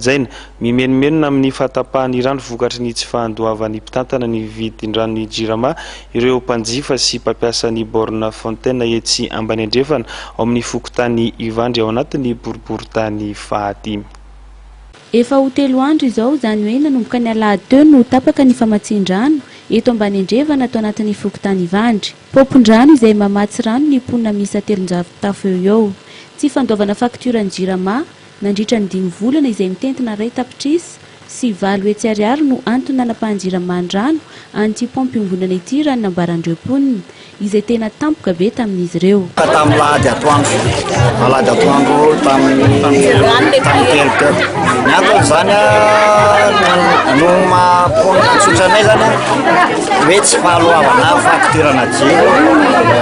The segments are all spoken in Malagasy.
Zaina mimenomenona amin'ny fahatapahany rano vokatry ny tsy fahandoavan'ny mpitantana ny vidin-dranon'ny jirama ireo mpanjifa sy mpampiasa ny borna fontaine etsy ambany andrefana ao amin'ny fokontany Ivandry ao anatin'ny boriboritany fahatimy. Efa ho 3 andro izao izany hoe nanomboka ny alahady teo no tapaka ny famatsin-drano eto ambany andrefana atao anatin'ny fokontany Ivandry. Popon-drano izay mamatsy rano ny mponina miisa 300 tafo eo. Tsy fandoavana fakturany jirama nandritra ny 5 volana izay mitentina ray tapitrisa sy 9 hetsy ariary no antony nanapahan-jiraman-drano anty pompy ombonana ity raha nambarandreo mponina izay tena tampoka be tamin'izy ireo. Tamin'ny alahady atoandro tamin'ny telika ny antony zany no mampitsotranay zany hoe tsy fahaloavana fakturana jiro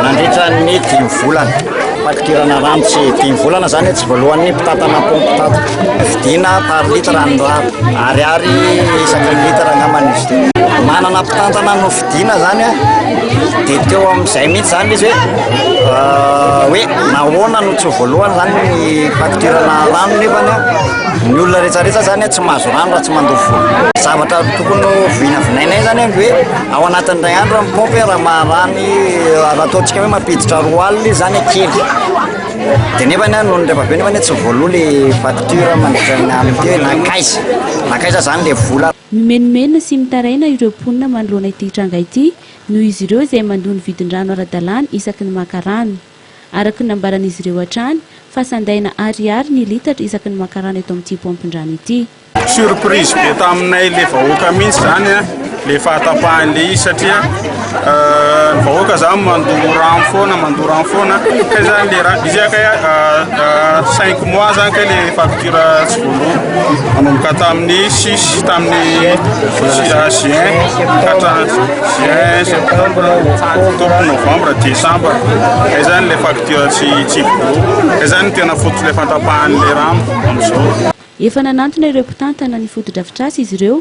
nandritra ny 5 volana. Fakturana rano tsy 5 volana zany tsy voalohan'ny mpitantana pompy tato vidina par litre androany ariary isaky litre angambany manana mpitantana no vidina zany dia teo amin'izay mihitsy zany izy hoe nahoana no tsy voalohany zany ny fakturana rano nefany ny olona rehetrarehetra zany tsy mahazo rano raha tsy mandoa vola. Zavatra tokony vinavinainay zany hoe ao anatin'ray andro amin'ny pompy raha maharany raha ataontsika hoe mampiditra 2 alina zany kely dia nefany no nrehefa nefany tsy voaloha le facture mandritra amin'ity nakaiza zany le vola. Mimenomenona sy mitaraina ireo mponina manoloana ity tranga ity noho izy ireo izay mandony vidin-drano ara-dalàna isaky ny maka rano. Araka ny nambaran'izy ireo hatrany fahasandaina ariary ny litatra isaky ny maka rano eto amin'ity pompin-drano ity. Surprise be taminay le vahoaka mihitsy zany le fahatapahan'le izy satria ny vahoaka zany mandoa rano foana kay zany le raha izy akay 5 mois zany kay le facture tsy voaloha manomboka tamin'ny 6 tamin'ny juin septembre octobre novembre décembre kay zany le facture tsy voaloha kay zany tena fototra le fahatapahan'le rano amin'izao. Efa nanantona ireo mpitantana ny foto-drafitrasa izy ireo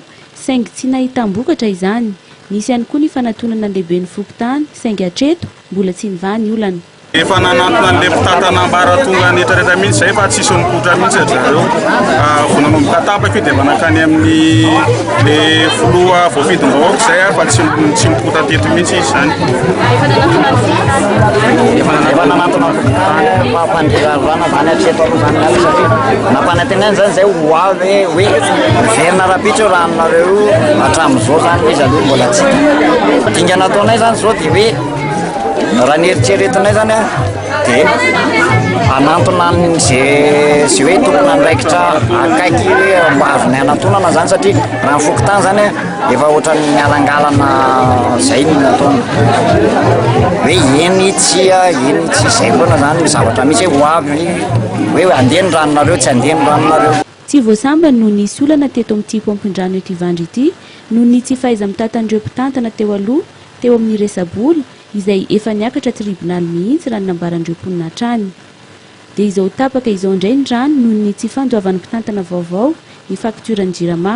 saingy tsy nahitambokatra izany. Nisy ihany koa ny fanatonana ny lehiben'ny fokontany saingy hatreto mbola tsy nivany olana. Efa nanantona le mpitantana ambaratonga ny rehetrarehetra mihitsy zay fa tsisy mikotra mihitsy zareo vao nanomboka tapaka io dia efa nakany amin'ny le foloa voafidim-bahoaka zay fa tsy mikotra teto mihitsy izy zany. Efa nanantona mpampandirarana zany hatreto aloha zany miala satria nampanantenany zany zay ho avy hoe miverina rapitra ranonareo hatramin'izao zany izy aloha mbola tsy dinga nataonay zany zao dia hoe raha ny eritreretinay zany dia anantona zay hoe tokony andraikitra akaiky mba azonay anatonana zany satria raha ny fokontany zany efa ohatran'ny mialangalana zay ny nataona hoe eny tsy zay foana zany zavatra misy ho avy hoe andeha ny ranonareo tsy andeha ny ranonareo. Tsy voasambany no nisy olana teto amin'ity pompin-drano eto Ivandry ity noho ny tsy fahaiza mitantan'ireo mpitantana teo aloha teo amin'ny resaboly izay efa niakatra tribonaly mihitsy raha nambarandreo mponina hatrany. Dia izao tapaka izao indray ny rano noho ny tsy fandoavan'ny mpitantana vaovao ny fakturany jirama.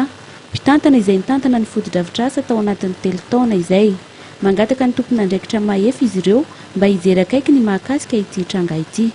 Mpitantana izay nitantana ny foto-drafitrasa tao anatin'ny 3 taona izay. Mangataka ny tompon'andraikitra mahefy izy ireo mba hijery akaiky ny mahakasika ity tranga ity.